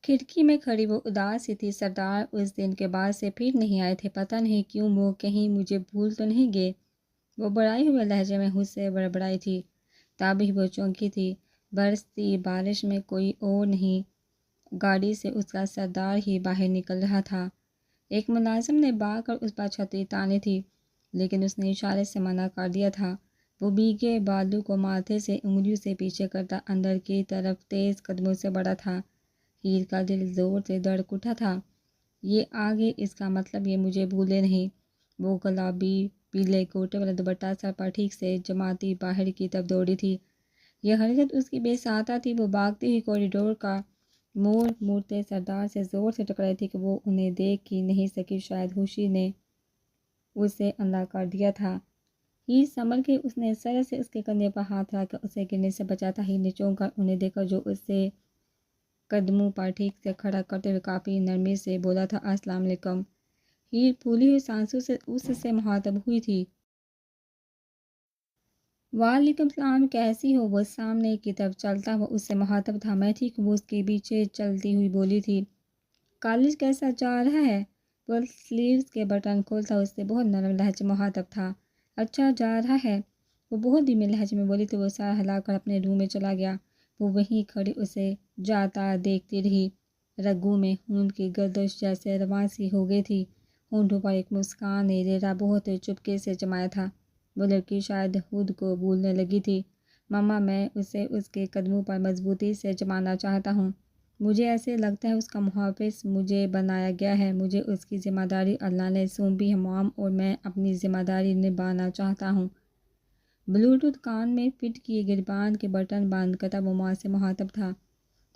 کھڑکی میں کھڑی وہ اداس سی تھی۔ سردار اس دن کے بعد سے پھر نہیں آئے تھے۔ پتہ نہیں کیوں، وہ کہیں مجھے بھول تو نہیں گئے؟ وہ بڑھائے ہوئے لہجے میں مجھ سے بڑبڑائی تھی۔ تبھی وہ چونکی تھی۔ برستی بارش میں کوئی اور نہیں، گاڑی سے اس کا سردار ہی باہر نکل رہا تھا۔ ایک ملازم نے بھاگ کر اس پر چھتری تانی تھی، لیکن اس نے اشارے سے منع کر دیا تھا۔ وہ بھیگے بالوں کو ماتھے سے انگلیوں سے پیچھے کرتا اندر کی طرف تیز قدموں سے بڑھا تھا۔ ہیر کا دل زور سے دھڑک اٹھا تھا۔ یہ آگے، اس کا مطلب یہ مجھے بھولے نہیں۔ وہ گلابی پیلے کوٹے والا دوپٹہ سر پر ٹھیک سے جماتی باہر کی طرف دوڑی تھی۔ یہ حرکت اس کی بے ساختہ تھی۔ وہ بھاگتی ہوئی کوریڈور کا موڑ موڑتے سردار سے زور سے ٹکرائی تھی کہ وہ انہیں دیکھ ہی نہیں سکی، شاید ہوشی نے اسے اندھا کر دیا تھا۔ ہیر سنبھل کے اس نے سر سے اس کے کندھے پر ہاتھ رکھ کر اسے گرنے سے بچاتا۔ ہیر نے چونک کر انہیں دیکھا جو اسے قدموں پر ٹھیک سے کھڑا کرتے ہوئے کافی نرمی سے بولا تھا، السلام علیکم۔ ہیر پھولی ہوئی سانسوں سے اس سے مخاطب ہوئی تھی۔ وعلیکم السلام، کیسی ہو؟ وہ سامنے کی طرف چلتا ہوا اس سے مخاطب تھا۔ میں ٹھیک ہوں، وہ اس کے پیچھے چلتی ہوئی بولی تھی۔ کالج کیسا جا رہا ہے؟ وہ سلیوز کے بٹن کھولتا اس سے بہت نرم لہجے میں مخاطب تھا۔ اچھا جا رہا ہے، وہ بہت دھیمے لہجے میں بولی تھی۔ وہ سر ہلا کر اپنے روم میں چلا گیا۔ وہ وہیں کھڑی اسے جاتا دیکھتی رہی۔ رگوں میں خون کی گردش جیسے رواں سی ہو گئی تھی۔ ہونٹوں پر ایک مسکان نے ریرا بہت چپکے سے جمایا تھا۔ وہ لڑکی شاید خود کو بھولنے لگی تھی۔ ماما، میں اسے اس کے قدموں پر مضبوطی سے جمانا چاہتا ہوں۔ مجھے ایسے لگتا ہے اس کا محافظ مجھے بنایا گیا ہے۔ مجھے اس کی ذمہ داری اللہ نے سونپی ہے مام، اور میں اپنی ذمہ داری نبھانا چاہتا ہوں۔ بلوٹوتھ کان میں فٹ کیے گریبان کے بٹن بند کرتا وہ ماں سے مخاطب تھا۔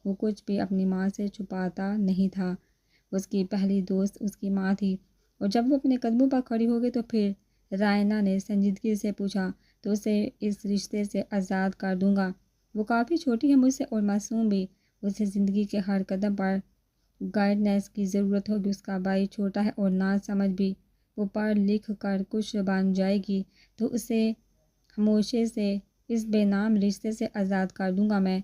وہ کچھ بھی اپنی ماں سے چھپاتا نہیں تھا۔ اس کی پہلی دوست اس کی ماں تھی، اور جب وہ اپنے قدموں پر کھڑی ہو گئی تو پھر رائنا نے سنجیدگی سے پوچھا، تو اسے اس رشتے سے آزاد کر دوں گا؟ وہ کافی چھوٹی ہے مجھ سے اور معصوم بھی۔ اسے زندگی کے ہر قدم پر گائیڈنس کی ضرورت ہوگی۔ اس کا بھائی چھوٹا ہے اور نا سمجھ بھی۔ وہ پڑھ لکھ کر کچھ بن جائے گی تو اسے خاموشی سے اس بے نام رشتے سے آزاد کر دوں گا۔ میں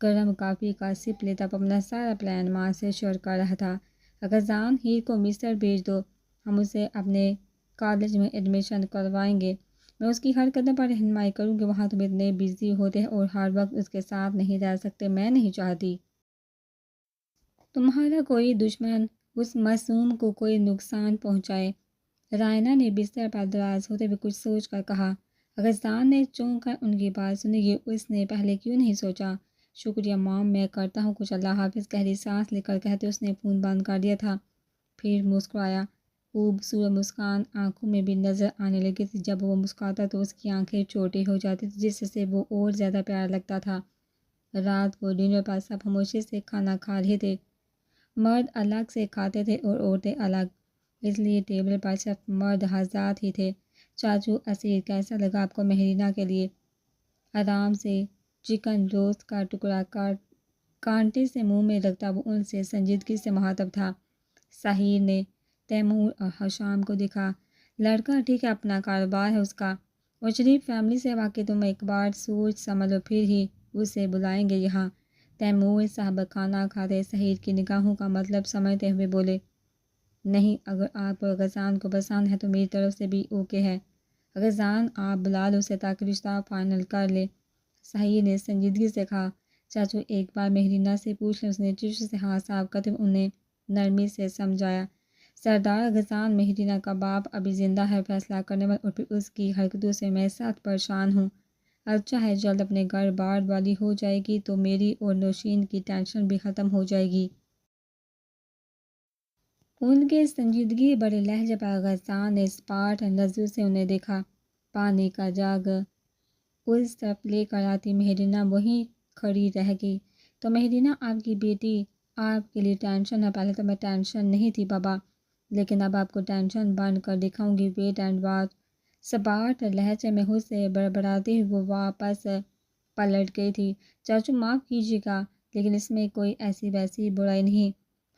گرم کافی کا سپ لیتا اپنا سارا پلان ماں سے شیئر کر رہا تھا۔ اگر جان ہیر کو مصر بھیج دو، ہم اسے اپنے کالج میں ایڈمیشن کروائیں گے۔ میں اس کی ہر قدم پر رہنمائی کروں گی۔ وہاں تم اتنے بزی ہوتے ہیں اور ہر وقت اس کے ساتھ نہیں رہ سکتے۔ میں نہیں چاہتی تمہارا کوئی دشمن اس معصوم کو کوئی نقصان پہنچائے۔ رائنا نے بستر پر دراز ہوتے ہوئے کچھ سوچ کر کہا۔ اغسان نے چونک کر ان کی بات سنی۔ یہ اس نے پہلے کیوں نہیں سوچا؟ شکریہ مام، میں کرتا ہوں کچھ۔ اللہ حافظ، گہری سانس لے کر کہتے اس نے فون بند کر دیا تھا۔ پھر مسکرایا۔ خوبصورت مسکان آنکھوں میں بھی نظر آنے لگی تھی۔ جب وہ مسکراتا تو اس کی آنکھیں چھوٹی ہو جاتی تھیں، جس سے وہ اور زیادہ پیارا لگتا تھا۔ رات کو ڈنر پر سب خاموشی سے کھانا کھا رہے تھے۔ مرد الگ سے کھاتے تھے اور عورتیں الگ، اس لیے ٹیبل پر صرف مرد حضرات ہی تھے۔ چاچو اسیر، کیسا لگا آپ کو مہرینہ کے لیے؟ آرام سے چکن روسٹ کا ٹکڑا کانٹے سے منہ میں رکھتا وہ ان سے سنجیدگی سے مخاطب تھا۔ سحیر نے تیمور اور حشام کو دیکھا۔ لڑکا ٹھیک ہے، اپنا کاروبار ہے اس کا، اور شریف فیملی سے واقعی تم ایک بار سوچ سمجھ لو، پھر ہی اسے بلائیں گے یہاں۔ تیمور صاحب کھانا کھاتے سحیر کی نگاہوں کا مطلب سمجھتے ہوئے بولے، نہیں، اگر آپ کو اغسان کو پسند ہے تو میری طرف سے بھی اوکے ہے۔ اغسان آپ بلا لو اسے تاکہ رشتہ فائنل کر لے۔ سحیر نے سنجیدگی سے کہا، چاچو ایک بار مہرینہ سے پوچھ لیں۔ اس نے ٹشو سے ہاتھ صاف کرتے ہوئے انہیں نرمی سے سمجھایا۔ سردار اغسان مہرینہ کا باپ ابھی زندہ ہے، فیصلہ کرنے والا، اور پھر اس کی حرکتوں سے میں سخت پریشان ہوں۔ اچھا ہے، جلد اپنے گھر بار والی ہو جائے گی تو میری اور نوشین کی ٹینشن بھی ختم ہو جائے گی۔ ان کے سنجیدگی بڑے لہجے پر اغسان نے اسپاٹ نظروں سے انہیں دیکھا۔ پانی کا جگ اس طرف لے کر آتی مہرینہ وہیں کھڑی رہ گئی۔ تو مہرینہ، آپ کی بیٹی آپ کے لیے ٹینشن ہے؟ پہلے تو میں ٹینشن نہیں تھی بابا، لیکن اب آپ کو ٹینشن بن کر دکھاؤں گی، ویٹ اینڈ واچ۔ سپاٹ لہجے میں خود سے بڑبڑاتی ہوئی وہ واپس پلٹ گئی تھی۔ چاچو معاف کیجیے گا، لیکن اس میں کوئی ایسی ویسی برائی نہیں۔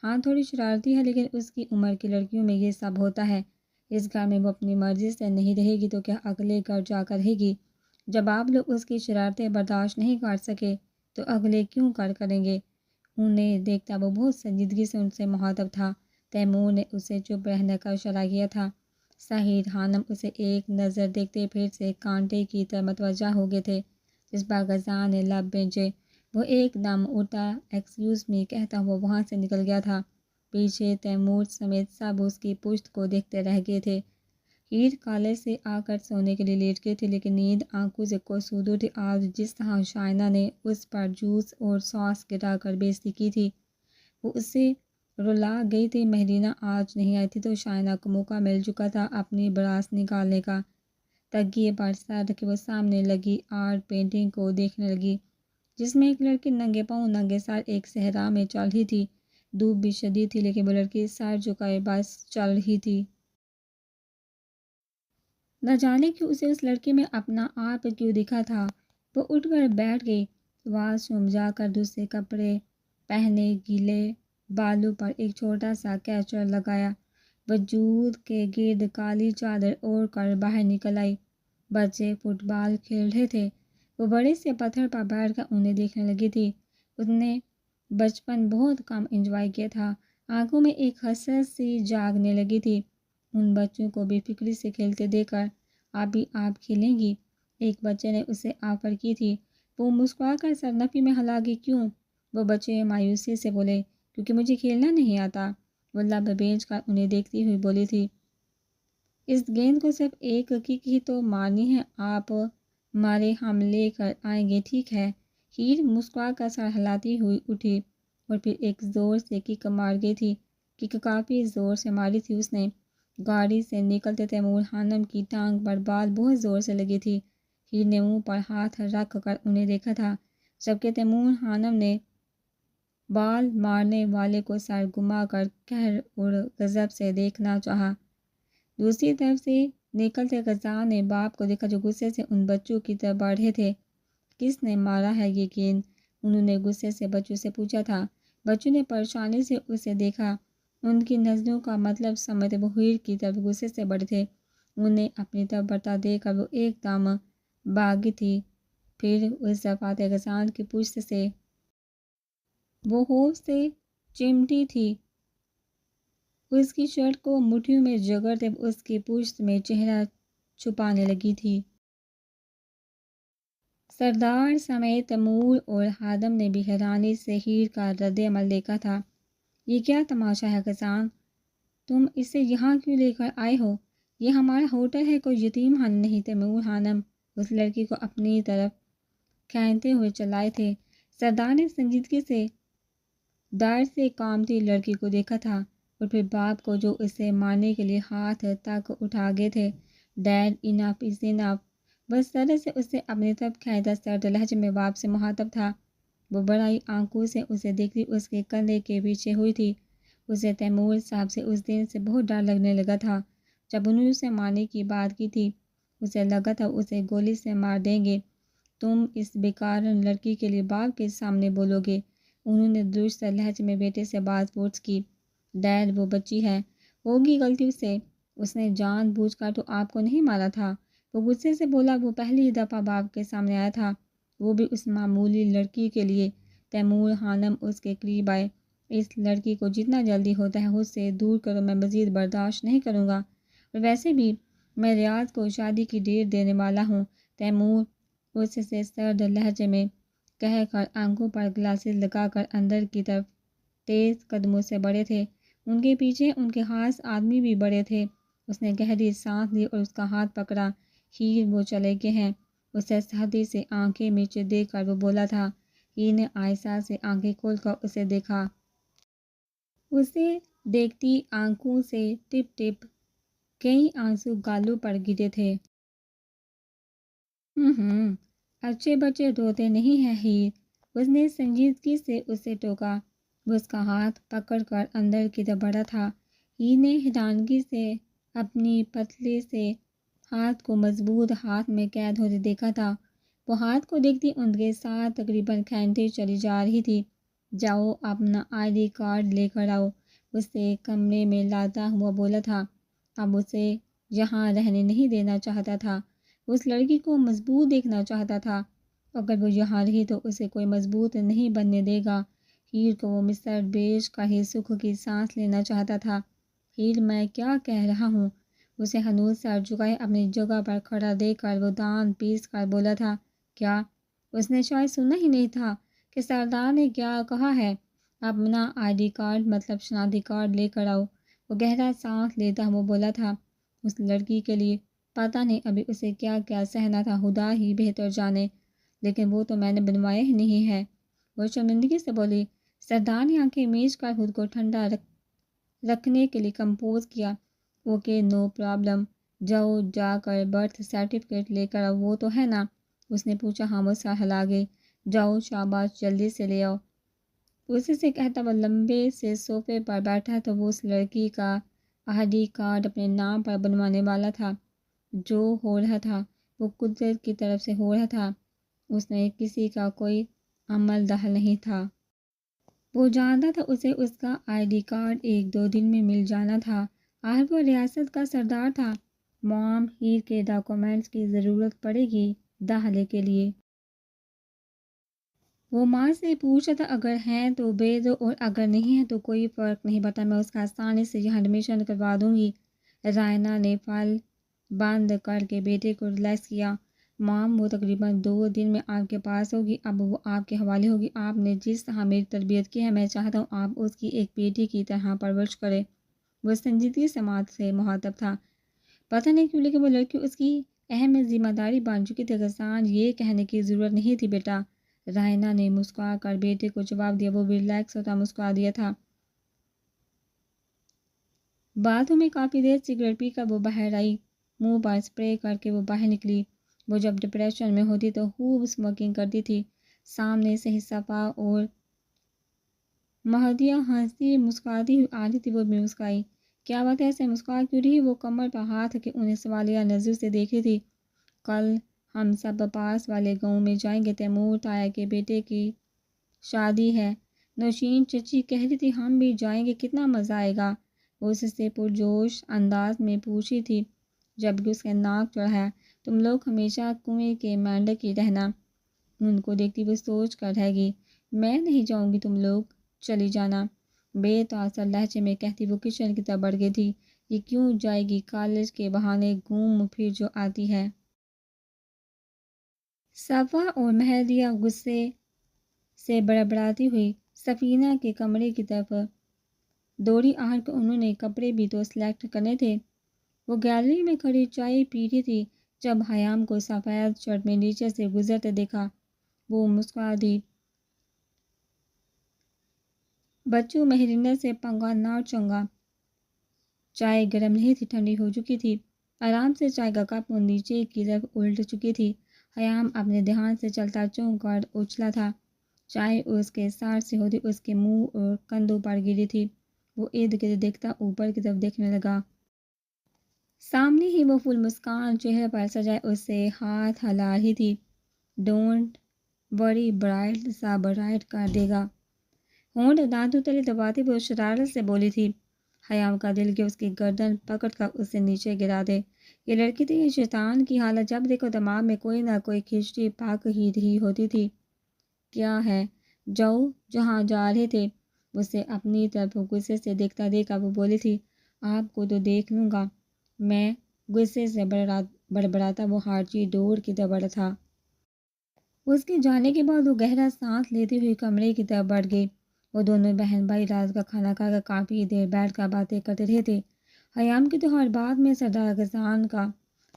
ہاں تھوڑی شرارتی ہے، لیکن اس کی عمر کی لڑکیوں میں یہ سب ہوتا ہے۔ اس گھر میں وہ اپنی مرضی سے نہیں رہے گی تو کیا اگلے گھر جا کر رہے گی؟ جب آپ لوگ اس کی شرارتیں برداشت نہیں کر سکے تو اگلے کیوں کریں گے؟ انہیں دیکھتا وہ بہت سنجیدگی سے ان سے مخاطب تھا۔ تیمور نے اسے چپ رہنے کا اشارہ کیا تھا۔ سعید خانم اسے ایک نظر دیکھتے پھر سے کانٹے کی طرح متوجہ ہو گئے تھے، جس پر غزال نے لب بھیجے۔ وہ ایک دم اٹھا ایکسکیوز می کہتا ہوا وہاں سے نکل گیا تھا۔ پیچھے تیمور سمیت سب اس کی پشت کو دیکھتے رہ گئے تھے۔ ہیر کالج سے آ کر سونے کے لیے لیٹ گئے تھے، لیکن نیند آنکھوں سے کوسودو تھی۔ آج جس طرح شائنہ نے اس پر جوس اور ساس گرا کر بےعزتی کی تھی، وہ اسے رلا گئی تھی۔ مہرینہ آج نہیں آئی تھی تو شائنہ کو موقع مل چکا تھا اپنی براس نکالنے کا۔ تکیے پر سر رکھے وہ سامنے لگی آرٹ پینٹنگ کو دیکھنے لگی، جس میں ایک لڑکی ننگے پاؤں ننگے سر ایک صحرا میں چل رہی تھی۔ دھوپ بھی شدید تھی، لیکن وہ لڑکی سر جھکائے بس چل رہی تھی۔ نہ جانے کہ اسے اس لڑکی میں اپنا آپ کیوں دکھا تھا۔ وہ اٹھ کر بیٹھ گئی، واش روم جا کر دوسرے کپڑے پہنے، گیلے بالوں پر ایک چھوٹا سا کیچر لگایا، وجود کے گرد کالی چادر اوڑھ کر باہر نکل آئی۔ بچے فٹ بال کھیل رہے تھے۔ وہ بڑے سے پتھر پر بیٹھ کر انہیں دیکھنے لگی تھی۔ اس نے بچپن بہت کم انجوائے کیا تھا۔ آنکھوں میں ایک حسرت سی جاگنے لگی تھی، ان بچوں کو بے فکری سے کھیلتے دیکھ کر۔ آپ بھی آپ کھیلیں گی؟ ایک بچے نے اسے آفر کی تھی۔ وہ مسکرا کر سر نفی میں ہلا گئی۔ کیوں؟ وہ بچے مایوسی سے بولے۔ کیونکہ مجھے کھیلنا نہیں آتا، وہ لب بھیج کر انہیں دیکھتی ہوئی بولی تھی۔ اس گیند کو صرف ایک کک ہی تو مارنی ہے، آپ مارے ہم لے کر آئیں گے، ٹھیک ہے؟ ہیر مسکرا کر سر ہلاتی ہوئی اٹھی اور پھر ایک زور سے کک مار گئی تھی۔ کک کافی زور سے ماری تھی اس نے۔ گاڑی سے نکلتے تیمور خانم کی ٹانگ پر بال بہت زور سے لگی تھی۔ ہیر نے منہ پر ہاتھ رکھ کر انہیں دیکھا تھا، جبکہ تیمور خانم نے بال مارنے والے کو سر گھما کر قہر اور غضب سے دیکھنا چاہا۔ دوسری طرف سے نکلتے غزال نے باپ کو دیکھا، جو غصے سے ان بچوں کی طرف بڑھ رہے تھے۔ کس نے مارا ہے یہ گیند؟ انہوں نے غصے سے بچوں سے پوچھا تھا۔ بچوں نے پریشانی سے اسے دیکھا، ان کی نظروں کا مطلب سمجھتے وہ ہیر کی طرف غصے سے بڑھے تھے۔ انہیں اپنی طرف بڑھتا دیکھ کر وہ ایک دم بھاگی تھی، پھر اس دفعہ غزال کی پشت سے وہ خوف سے چمٹی تھی۔ اس کی شرٹ کو مٹھیوں میں جگڑتے اس کی پشت میں چہرہ چھپانے لگی تھی۔ سردار سمیت تیمور اور خادم نے بھی حیرانی سے ہیر کا رد عمل دیکھا تھا۔ یہ کیا تماشا ہے غزال؟ تم اسے یہاں کیوں لے کر آئے ہو؟ یہ ہمارا ہوٹل ہے، کوئی یتیم خانہ نہیں۔ تیمور خانم اس لڑکی کو اپنی طرف کھینچتے ہوئے چلائے تھے۔ سردار نے سنجیدگی سے ڈر سے کانپتی لڑکی کو دیکھا تھا اور پھر باپ کو، جو اسے مارنے کے لیے ہاتھ تک اٹھا گئے تھے۔ ڈیڈ انف از انف، بس طرح سے اسے اپنی طرف کھینچتا سرد لہجے میں باپ سے مخاطب تھا۔ وہ بڑائی آنکھوں سے اسے دیکھتی اس کے کندھے کے پیچھے ہوئی تھی۔ اسے تیمور صاحب سے اس دن سے بہت ڈر لگنے لگا تھا جب انہوں نے اسے مارنے کی بات کی تھی۔ اسے لگا تھا اسے گولی سے مار دیں گے۔ تم اس بیکار لڑکی کے لیے باپ کے سامنے بولو گے؟ انہوں نے درست لہجے میں بیٹے سے بات پوچھ کی۔ ڈیڈ وہ بچی ہے، ہوگی غلطی اس سے، اس نے جان بوجھ کر تو آپ کو نہیں مارا تھا، وہ غصے سے بولا۔ وہ پہلی دفعہ باپ کے سامنے آیا تھا، وہ بھی اس معمولی لڑکی کے لیے۔ تیمور خانم اس کے قریب آئے۔ اس لڑکی کو جتنا جلدی ہوتا ہے خود سے دور کرو، میں مزید برداشت نہیں کروں گا، اور ویسے بھی میں ریاض کو شادی کی ڈیٹ دینے والا ہوں۔ تیمور اس سے سرد لہجے میں کہہ کر آنکھوں پر گلاسز لگا کر اندر کی طرف تیز قدموں سے بڑھے تھے۔ ان کے پیچھے ان کے خاص آدمی بھی بڑھے تھے۔ اس نے گہری سانس لی اور اس کا ہاتھ پکڑا۔ ہیر وہ چلے گئے ہیں، اسے سختی سے آنکھیں نیچے دیکھ کر وہ بولا تھا۔ ہیر نے آہستہ سے آنکھیں کھول کر اسے دیکھا۔ اسے دیکھتی آنکھوں سے ٹپ ٹپ کئی آنسو گالوں پر گرے تھے۔ اچھے بچے روتے نہیں ہیں ہیر، اس نے سنجیدگی سے اسے ٹوکا۔ وہ اس کا ہاتھ پکڑ کر اندر کی طرف بڑھا تھا۔ ہیر نے حیرانگی سے اپنی پتلے سے ہاتھ کو مضبوط ہاتھ میں قید ہوتے دیکھا تھا۔ وہ ہاتھ کو دیکھتی ان کے ساتھ تقریباً کھینچتی چلی جا رہی تھی۔ جاؤ اپنا ID کارڈ لے کر آؤ، اسے کمرے میں لاتا ہوا بولا تھا۔ اب اسے یہاں رہنے نہیں دینا چاہتا تھا، اس لڑکی کو مضبوط دیکھنا چاہتا تھا۔ اگر وہ یہاں رہی تو اسے کوئی مضبوط نہیں بننے دے گا۔ ہیر کو وہ مصر بیچ کر ہی سکھ کی سانس لینا چاہتا تھا۔ ہیر میں کیا کہہ رہا ہوں؟ اسے ہنوز سر جھکائے اپنی جگہ پر کھڑا دیکھ کر وہ دانت پیس کر بولا تھا۔ کیا؟ اس نے شاید سنا ہی نہیں تھا کہ سردار نے کیا کہا ہے۔ اپنا ID کارڈ مطلب شناختی کارڈ لے کر آؤ۔ وہ گہرا سانس لیتا وہ بولا تھا۔ اس لڑکی کے لیے پتہ نہیں ابھی اسے کیا کیا سہنا تھا، خدا ہی بہتر جانے، لیکن وہ تو میں نے بنوایا ہی نہیں ہے۔ وہ شرمندگی سے بولی۔ سردار نے آنکھیں میچ کر خود کو ٹھنڈا رکھنے کے لیے کمپوز کیا۔ اوکے نو پرابلم، جاؤ جا کر برتھ سرٹیفکیٹ لے کر آؤ، وہ تو ہے نا؟ اس نے پوچھا۔ ہاں وہ سر ہلا گئی۔ جاؤ شاباش جلدی سے لے آؤ۔ اسی سے کہتا وہ لمبے سے صوفے پر بیٹھا تو وہ اس لڑکی کا ID کارڈ اپنے نام پر بنوانے والا تھا۔ جو ہو رہا تھا وہ قدرت کی طرف سے ہو رہا تھا، اس نے کسی کا کوئی عمل دخل نہیں تھا۔ وہ جانتا تھا اسے اس کا ID کارڈ 1-2 دن میں مل جانا تھا۔ آخر وہ ریاست کا سردار تھا۔ مام ہیر کے ڈاکومنٹس کی ضرورت پڑے گی داخلے کے لیے۔ وہ ماں سے پوچھا تھا اگر ہیں تو بھیج دو اور اگر نہیں ہے تو کوئی فرق نہیں پڑتا، میں اس کا آسانی سے یہاں ایڈمیشن کروا دوں گی۔ رائنا نے فائل بند کر کے بیٹے کو ریلیکس کیا۔ مام وہ تقریباً 2 دن میں آپ کے پاس ہوگی، اب وہ آپ کے حوالے ہوگی۔ آپ نے جس طرح میری تربیت کی ہے میں چاہتا ہوں آپ اس کی ایک بیٹی کی طرح پرورش کریں۔ وہ سنجیدگی سماعت سے مخاطب تھا۔ پتہ نہیں کیوں لیکن وہ لڑکی اس کی اہم ذمہ داری بن چکی تھی۔ غسان یہ کہنے کی ضرورت نہیں تھی بیٹا۔ رائنا نے مسکرا کر بیٹے کو جواب دیا۔ وہ بھی ریلیکس ہوتا مسکرا دیا تھا۔ باتوں میں کافی دیر سگریٹ پی کر وہ باہر آئی، منہ پر اسپرے کر کے وہ باہر نکلی۔ وہ جب ڈپریشن میں ہوتی تو خوب اسموکنگ کرتی تھی۔ سامنے سے ہی صفا اور مہدیہ ہنستی مسکراتی ہوئی آ رہی تھی، وہ بھی مسکرائی۔ کیا بات ہے ایسے مسکرا کیوں رہی؟ وہ کمر پر ہاتھ رکھے انہیں سوالیہ نظر سے دیکھ رہی تھی۔ کل ہم سب پاس والے گاؤں میں جائیں گے، تیمور تایا کے بیٹے کی شادی ہے۔ نوشین چچی کہہ رہی تھی ہم بھی جائیں گے، کتنا مزہ آئے گا؟ وہ اس سے پرجوش انداز میں پوچھی تھی جبکہ اس کا ناک چڑھایا۔ تم لوگ ہمیشہ کنویں کے مینڈک ہی رہنا۔ ان کو دیکھتی وہ سوچ کر رہ گئی۔ میں نہیں جاؤں گی، تم لوگ چلی جانا، بے تاثر لہجے میں کہتی وہ کچن کی طرف بڑھ گئی تھی۔ یہ کیوں جائے گی؟ کالج کے بہانے گھوم پھر جو آتی ہے۔ صفا اور مہدیہ غصے سے بڑبڑاتی ہوئی سفینہ کے کمرے کی طرف دوڑی۔ آخر کو انہوں نے کپڑے بھی تو سلیکٹ کرنے تھے۔ وہ گیلری میں کھڑی چائے پی رہی تھی جب حیام کو سفید شرٹ میں نیچے سے گزرتے دیکھا۔ وہ مسکرا دی۔ بچوں مہرینہ سے پنگا نہ چنگا۔ چائے گرم نہیں تھی، ٹھنڈی ہو چکی تھی۔ آرام سے چائے کا کپ وہ نیچے کی طرف الٹ چکی تھی۔ حیام اپنے دھیان سے چلتا چونک کر اچھلا تھا۔ چائے اس کے سر سے ہوتی اس کے منہ اور کندھوں پر گری تھی۔ وہ ارد گرد دیکھتا اوپر کی طرف دیکھنے لگا۔ سامنے ہی وہ فل مسکان چہرے پر سجائے اس سے ہاتھ ہلا رہی تھی۔ Don't worry bright sub right کر دے گا۔ ہونٹ دانتوں تلے دباتی وہ شرارت سے بولی تھی۔ حیام کا دل کہ اس کی گردن پکڑ کر اسے نیچے گرا دے۔ یہ لڑکی تھی یہ شیطان کی حالت، جب دیکھو دماغ میں کوئی نہ کوئی کھچڑی پک ہی رہی ہوتی تھی۔ کیا ہے؟ جاؤ جہاں جا رہے تھے۔ اسے اپنی طرف غصے سے دیکھتا دیکھا وہ بولی تھی آپ کو تو دیکھ لوں گا میں۔ غصے سے بڑبڑاتا وہ ہارچی ڈور کی طرف بڑھا تھا۔ اس کے جانے کے بعد وہ گہرا سانس لیتی ہوئی کمرے کی طرف بڑھ گئی۔ وہ دونوں بہن بھائی رات کا کھانا کھا کر کافی دیر بیٹھ کر باتیں کرتے رہے تھے۔ حیام کی تو ہر بات میں سردار غسان کا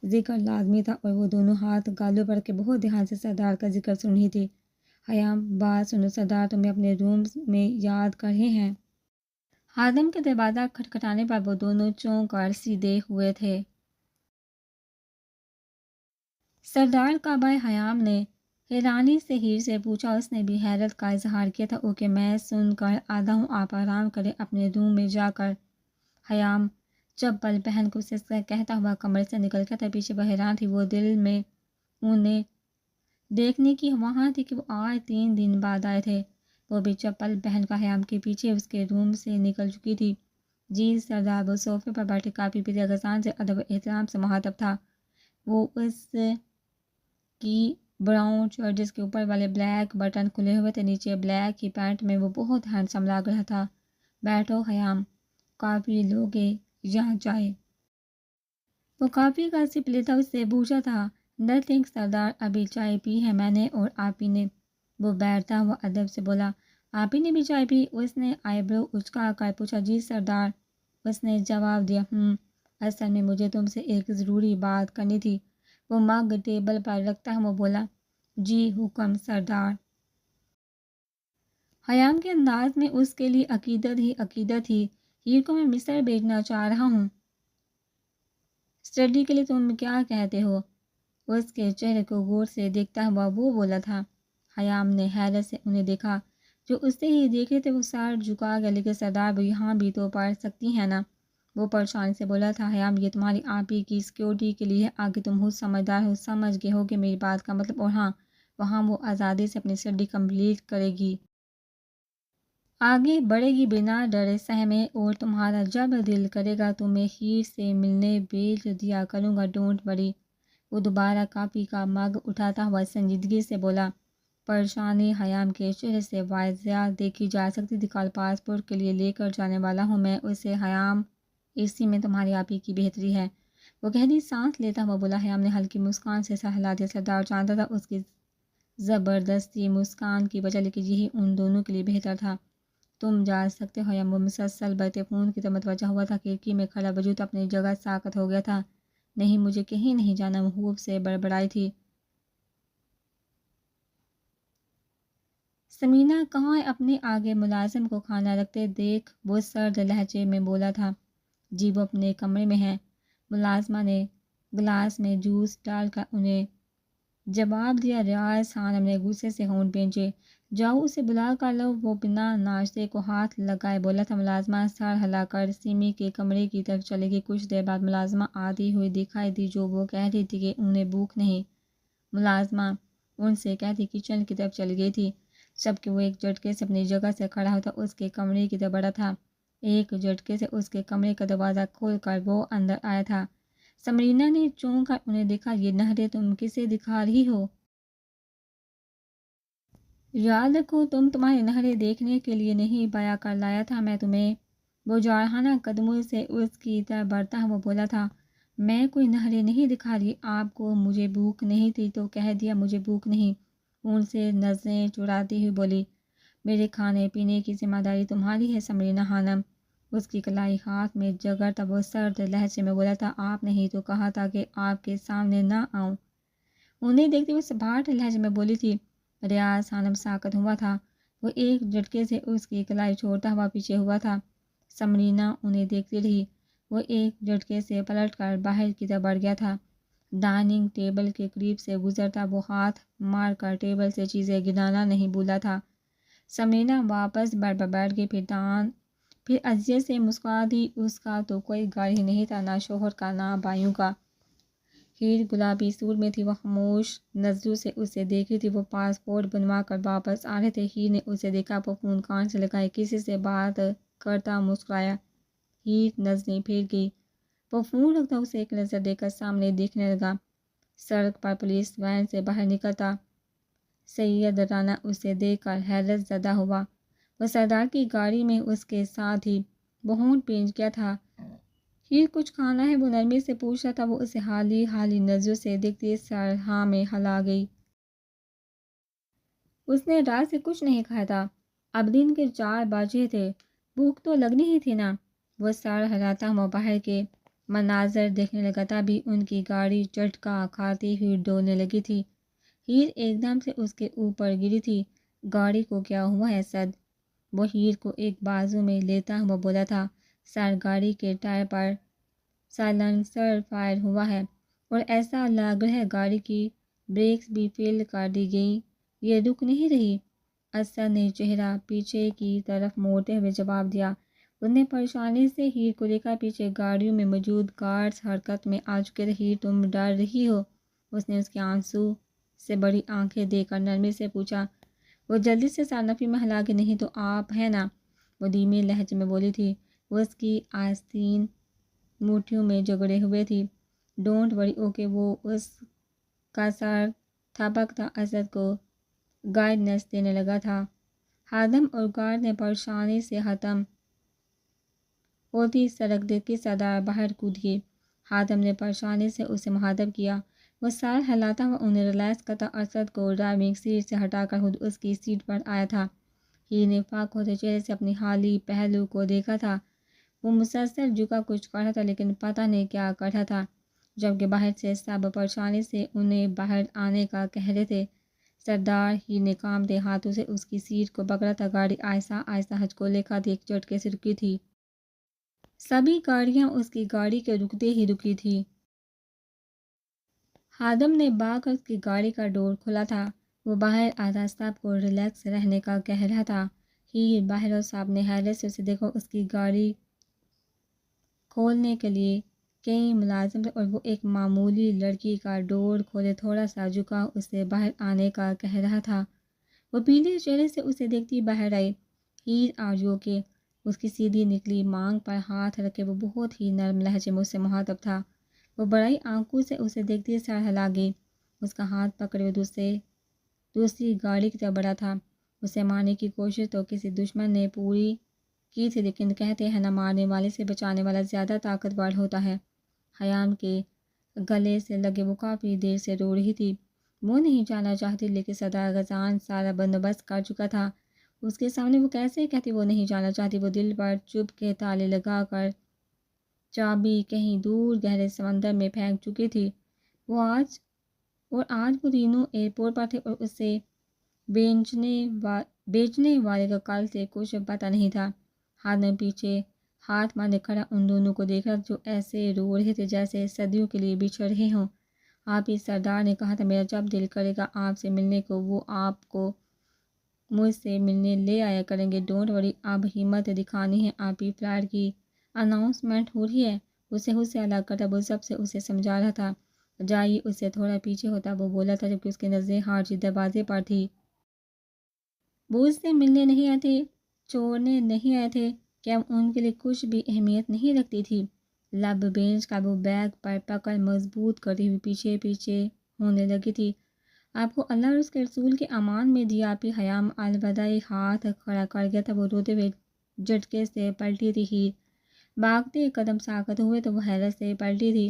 ذکر لازمی تھا اور وہ دونوں ہاتھ گالوں پر کے بہت دھیان سے سردار کا ذکر سن رہی تھی۔ حیام بات سنو، سردار تمہیں اپنے روم میں یاد کر رہے ہیں۔ خادم کے دروازہ کھٹکھٹانے پر وہ دونوں چونک کر سیدھے ہوئے تھے۔ سردار کا بھائی حیام نے حیرانی سے ہیر سے پوچھا۔ اس نے بھی حیرت کا اظہار کیا تھا۔ اوکے میں سن کر آتا ہوں، آپ آرام کریں اپنے روم میں جا کر۔ حیام چپل پہن کر اسے کہتا ہوا کمرے سے نکل گیا تھا۔ پیچھے وہ حیران تھی، وہ دل میں انہیں دیکھنے کی وہاں تھی کہ وہ آج 3 دن بعد آئے تھے۔ وہ بھی چپل پہن کر حیام کے پیچھے اس کے روم سے نکل چکی تھی۔ جی سردار، وہ صوفے پر بیٹھے کافی پیتے غسان سے ادب و احترام سے مخاطب تھا۔ وہ اس کی براؤن شرٹ جس کے اوپر والے بلیک بٹن کھلے ہوئے تھے، نیچے بلیک ہی پینٹ میں وہ بہت ہینڈسم لگ رہا تھا۔ بیٹھو خیام، کافی لوگے یہاں چائے؟ وہ کافی کا سپ لیتا اس سے پوچھا تھا۔ نتھنگ سردار، ابھی چائے پی ہے میں نے اور آپ ہی نے۔ وہ بیٹھتا ہوا ادب سے بولا۔ آپ ہی نے بھی چائے پی؟ اس نے آئی برو اچکا کر پوچھا۔ جی سردار، اس نے جواب دیا۔ اصل میں مجھے تم سے ایک ضروری بات کرنی تھی۔ وہ مگ ٹیبل پر رکھتا ہوا بولا۔ جی حکم سردار۔ خیام کے انداز میں اس کے لیے عقیدت ہی عقیدت تھی۔ ہیر کو میں مصر بھیجنا چاہ رہا ہوں۔ اسٹڈی کے لیے تم کیا کہتے ہو؟ اس کے چہرے کو غور سے دیکھتا ہوا وہ بولا تھا۔ خیام نے حیرت سے انہیں دیکھا جو اس سے ہی دیکھ رہے تھے۔ وہ سر جھکا گیا۔ لیکن سردار وہ یہاں بھی تو پڑھ سکتی ہیں نا؟ وہ پریشانی سے بولا تھا۔ خیام، یہ تمہاری آپ ہی کی سیکیورٹی کے لیے ہے۔ آگے تم خود سمجھدار ہو، سمجھ گئے ہو کہ میری بات کا مطلب۔ اور ہاں، وہاں وہ آزادی سے اپنی اسٹڈی کمپلیٹ کرے گی، آگے بڑھے گی بنا ڈرے سہمے، اور تمہارا جب دل کرے گا تو میں ہیر سے ملنے بھیج دیا کروں گا، ڈونٹ وری۔ وہ دوبارہ کافی کا مگ اٹھاتا ہوا سنجیدگی سے بولا۔ پریشانی خیام کے چہرے سے واضح دیکھی جا سکتی تھی۔ کل پاسپورٹ کے لیے لے کر جانے والا ہوں میں اسے خیام، اسی میں تمہاری آپ ہی کی بہتری ہے۔ وہ گہری سانس لیتا ہوا بولا۔ خیام نے ہلکی مسکان سے سر ہلا دیا۔ سردار جانتا تھا اس کی زبردستی مسکان کی وجہ، لیکن یہی ان دونوں کے لیے بہتر تھا۔ تم جا سکتے ہو خیام۔ وہ مسلسل بڑھتے خون کی طرف متوجہ ہوا تھا۔ کھڑکی میں کھڑا وجود اپنی جگہ ساکت ہو گیا تھا۔ نہیں، مجھے کہیں نہیں جانا، وہ خوب سے بڑبڑائی تھی۔ سمینا کہاں ہے؟ اپنے آگے ملازم کو کھانا رکھتے دیکھ وہ سرد لہجے میں بولا تھا۔ جی وہ اپنے کمرے میں ہے، ملازمہ نے گلاس میں جوس ڈال کر انہیں جواب دیا۔ ریاض خانم نے غصے سے ہونٹ بھینچے۔ جاؤ اسے بلا کر لو۔ وہ بنا ناشتے کو ہاتھ لگائے بولا تھا۔ ملازمہ سر ہلا کر سیمی کے کمرے کی طرف چلے گی۔ کچھ دیر بعد ملازمہ آتی ہوئی دکھائی دی جو وہ کہہ رہی تھی کہ انہیں بھوک نہیں۔ ملازمہ ان سے کہتی کچن کی طرف چلی گئی تھی، جبکہ وہ ایک جھٹکے سے اپنی جگہ سے کھڑا ہوتا اس کے کمرے کی طرف بڑھا تھا۔ ایک جھٹکے سے اس کے کمرے کا دروازہ کھول کر وہ اندر آیا تھا۔ سمرینا نے چونک کر انہیں دیکھا۔ یہ نہریں تم کسے دکھا رہی ہو؟ یاد رکھو تمہارے نہریں دیکھنے کے لیے نہیں، بیاں کر لایا تھا میں تمہیں۔ وہ جارحانہ قدموں سے اس کی طرف بڑھتا ہوا بولا تھا۔ میں کوئی نہریں نہیں دکھا رہی آپ کو۔ مجھے بھوک نہیں تھی تو کہہ دیا مجھے بھوک نہیں۔ ان سے نظریں چراتی ہوئی بولی۔ میرے کھانے پینے کی ذمہ داری تمہاری ہے سمرینا خانم۔ اس کی کلائی ہاتھ میں جگرتا وہ سرد لہجے میں بولا تھا۔ آپ نے ہی تو کہا تھا کہ آپ کے سامنے نہ آؤں۔ انہیں دیکھتے ہوئے سباہٹ لہجے میں بولی تھی۔ ریاض خانم ساکت ہوا تھا۔ وہ ایک جھٹکے سے اس کی کلائی چھوڑتا ہوا پیچھے ہوا تھا۔ سمرینا انہیں دیکھتی رہی۔ وہ ایک جھٹکے سے پلٹ کر باہر کی طرف بڑھ گیا تھا۔ ڈائننگ ٹیبل کے قریب سے گزرتا وہ ہاتھ مار کر ٹیبل سے چیزیں گرانا نہیں بھولا تھا۔ سمرینا واپس بیڈ پر بیٹھ گئی۔ پھر اذیت سے مسکراتی۔ اس کا تو کوئی گھر ہی نہیں تھا، نہ شوہر کا نہ بھائیوں کا۔ ہیر گلابی سوٹ میں تھی۔ وہ خاموش نظروں سے اسے دیکھ رہی تھی۔ وہ پاسپورٹ بنوا کر واپس آ رہے تھے۔ ہیر نے اسے دیکھا۔ وہ فون کان سے لگائے کسی سے بات کرتا مسکرایا۔ ہیر نظریں پھیر گئی۔ وہ فون رکھتا اسے ایک نظر دے کر سامنے دیکھنے لگا۔ سڑک پر پولیس وین سے باہر نکلتا سید رانا اسے دیکھ کر حیرت زدہ ہوا۔ وہ سردار کی گاڑی میں اس کے ساتھ ہی۔ وہ ہونٹ بھینچ گیا تھا۔ ہیر کچھ کھانا ہے؟ وہ نرمی سے پوچھ رہا تھا۔ وہ اسے حالی حالی نظروں سے دیکھتی سر ہاں میں ہلا گئی۔ اس نے رات سے کچھ نہیں کھایا تھا۔ اب دن کے 4 بجے تھے، بھوک تو لگنی ہی تھی نا۔ وہ سر ہلاتا ہوا باہر کے مناظر دیکھنے لگا۔ تبھی ان کی گاڑی جھٹکا کھاتی ہوئی ڈولنے لگی تھی۔ ہیر ایک دم سے اس کے اوپر گری تھی۔ گاڑی کو کیا ہوا ہے سد؟ وہ ہیر کو ایک بازو میں لیتا ہوا بولا تھا۔ سر گاڑی کے ٹائر پر سائلنسر فائر ہوا ہے اور ایسا لگ رہا ہے گاڑی کی بریکس بھی فیل کر دی گئی، یہ رک نہیں رہی۔ اسد نے چہرہ پیچھے کی طرف موڑتے ہوئے جواب دیا۔ اس نے پریشانی سے ہیر کو دیکھا۔ پیچھے گاڑیوں میں موجود گارڈز حرکت میں آ چکے تھے۔ ہیر تم ڈر رہی ہو؟ اس نے اس کے آنسو سے بڑی آنکھیں دیکھ کر نرمی سے پوچھا۔ وہ جلدی سے سر نفی میں ہلا کے نہیں تو آپ ہیں نا، وہ دھیمے لہجے میں بولی تھی۔ وہ اس کی آستین مٹھیوں میں جکڑے ہوئے تھی۔ Don't worry okay. وہ اس کا سر تھپکتا اسد کو گائیڈنس دینے لگا تھا۔ خادم اور گارڈ نے پریشانی سے ختم ہوتی سڑک دیکھ کے سردار باہر کود گئے۔ خادم نے پریشانی سے اسے مخاطب کیا۔ وہ سار ہلاتا ہوا انہیں ریلیکس کرتا اسد کو ڈرائیونگ سیٹ سے ہٹا کر خود اس کی سیٹ پر آیا تھا۔ ہیر نے فاق ہوتے چہرے سے اپنی خالی پہلو کو دیکھا تھا۔ وہ مسلسل جھکا کچھ کر رہا تھا لیکن پتہ نہیں کیا کر رہا تھا، جبکہ باہر سے سب پریشانی سے انہیں باہر آنے کا کہہ رہے تھے۔ سردار ہیر نے کانپتے ہاتھوں سے اس کی سیٹ کو پکڑا تھا۔ گاڑی آہستہ آہستہ ہچکولے کھاتی ایک جھٹکے سے رکی تھی۔ سبھی گاڑیاں اس کی گاڑی کے رکتے ہی رکی تھی۔ خادم نے بھاگ کر اس کی گاڑی کا ڈور کھولا تھا۔ وہ باہر آتا سب کو ریلیکس رہنے کا کہہ رہا تھا۔ ہیر باہر اور صاحب نے حیرت سے اسے دیکھا۔ اس کی گاڑی کھولنے کے لیے کئی ملازم تھے اور وہ ایک معمولی لڑکی کا ڈور کھولے تھوڑا سا جھکا اسے باہر آنے کا کہہ رہا تھا۔ وہ پیلے چہرے سے اسے دیکھتی باہر آئی۔ ہیر آرزو کے اس کی سیدھی نکلی مانگ پر ہاتھ رکھے وہ بہت ہی نرم لہجے میں اس سے مخاطب تھا۔ وہ بڑی آنکھوں سے اسے دیکھتی سر ہلا گئی۔ اس کا ہاتھ پکڑے وہ دوسری گاڑی کی طرف بڑھا تھا۔ اسے مارنے کی کوشش تو کسی دشمن نے پوری کی تھی، لیکن کہتے ہیں نہ مارنے والے سے بچانے والا زیادہ طاقتور ہوتا ہے۔ خیام کے گلے سے لگے وہ کافی دیر سے رو رہی تھی۔ وہ نہیں جانا چاہتی لیکن سردار غزان سارا بندوبست کر چکا تھا۔ اس کے سامنے وہ کیسے کہتی وہ نہیں جانا چاہتی۔ وہ دل پر چپ کے تالے لگا کر چابی کہیں دور گہرے سمندر میں پھینک چکی تھی۔ آج وہ تینوں ایئرپورٹ پر تھے اور اسے بیچنے والے کا کل سے کچھ پتہ نہیں تھا۔ خادم پیچھے ہاتھ مارنے کھڑا ان دونوں کو دیکھ رہا جو ایسے رو رہے تھے جیسے صدیوں کے لیے بچھڑ رہے ہوں۔ آپ ہی سردار نے کہا تھا میرا جب دل کرے گا آپ سے ملنے کو وہ آپ کو مجھ سے ملنے لے آیا کریں گے۔ ڈونٹ وری، اب ہمت دکھانی ہے۔ آپ ہی فلائٹ کی اناؤنسمنٹ ہو رہی ہے۔ اسے خود سے الگ کرتا وہ سب سے اسے سمجھا رہا تھا۔ جائیے، اس سے تھوڑا پیچھے ہوتا وہ بولا تھا جبکہ اس کی نظریں خارجی دروازے پر تھی۔ وہ اس سے ملنے نہیں آئے تھے، چھوڑنے نہیں آئے تھے، کیا ان کے لیے کچھ بھی اہمیت نہیں رکھتی تھی؟ لب بینچ کا وہ بیگ پر پکڑ مضبوط کرتی ہوئی پیچھے پیچھے ہونے لگی تھی۔ آپ کو اللہ اور اس کے رسول کے امان میں دیا۔ آپ ہی خیام الوداعی ہاتھ کھڑا کر گیا تھا۔ وہ روتے ہوئے جھٹکے سے پلٹی تھی۔ ہیر بھاگتے قدم ساکت ہوئے تو وہ حیرت سے پلٹی تھی۔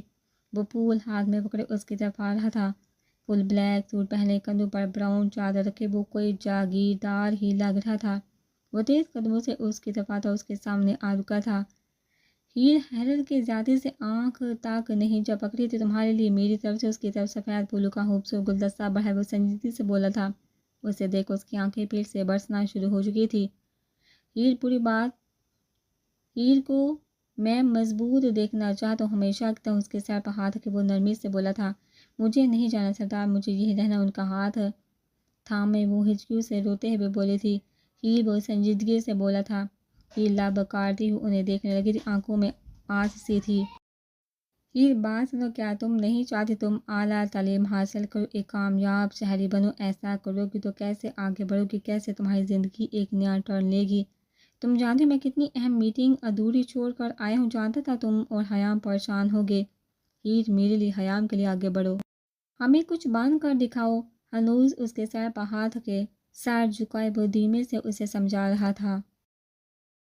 وہ پھول ہاتھ میں پکڑے اس کی طرف آ رہا تھا۔ فل بلیک سوٹ پہنے، کندھوں پر براؤن چادر رکھے وہ کوئی جاگیردار ہی لگ رہا تھا۔ وہ تیز قدموں سے اس کی طرف آتا اس کے سامنے آ رکا تھا۔ ہیر حیرت کے زیادہ سے آنکھ تاک نہیں جھپک رہی تھی۔ تمہارے لیے میری طرف سے اس کی طرف سفید پھولوں کا خوبصورت گلدستہ بڑھا وہ سنجیدگی سے بولا تھا۔ اسے دیکھ اس کی آنکھیں پیٹ سے برسنا شروع ہو چکی تھی۔ ہیر کو میں مضبوط دیکھنا چاہتا ہوں ہمیشہ کی طرح اس کے سر پر ہاتھ رکھے وہ نرمی سے بولا تھا۔ مجھے نہیں جانا سردار، مجھے یہی رہنا۔ ان کا ہاتھ تھامے وہ ہچکیوں سے روتے ہوئے بولی تھی۔ ہیر وہ سنجیدگی سے بولا تھا۔ ہیر لب کاٹتی ہوئی انہیں دیکھنے لگی تھی، آنکھوں میں آس سی تھی۔ ہیر بات سنو، کیا تم نہیں چاہتی تم اعلیٰ تعلیم حاصل کرو، ایک کامیاب شہری بنو؟ ایسا کرو گی تو کیسے آگے بڑھو گی، کیسے تمہاری زندگی ایک نیا ٹرن لے گی؟ تم جانتے ہو میں کتنی اہم میٹنگ ادھوری چھوڑ کر آیا ہوں، جانتا تھا تم اور خیام پریشان ہوگے۔ ہیر میرے لیے خیام کے لیے آگے بڑھو، ہمیں کچھ بن کر دکھاؤ۔ ہنوز اس کے سر پر ہاتھ کے سر جھکائے وہ دھیمے سے اسے سمجھا رہا تھا۔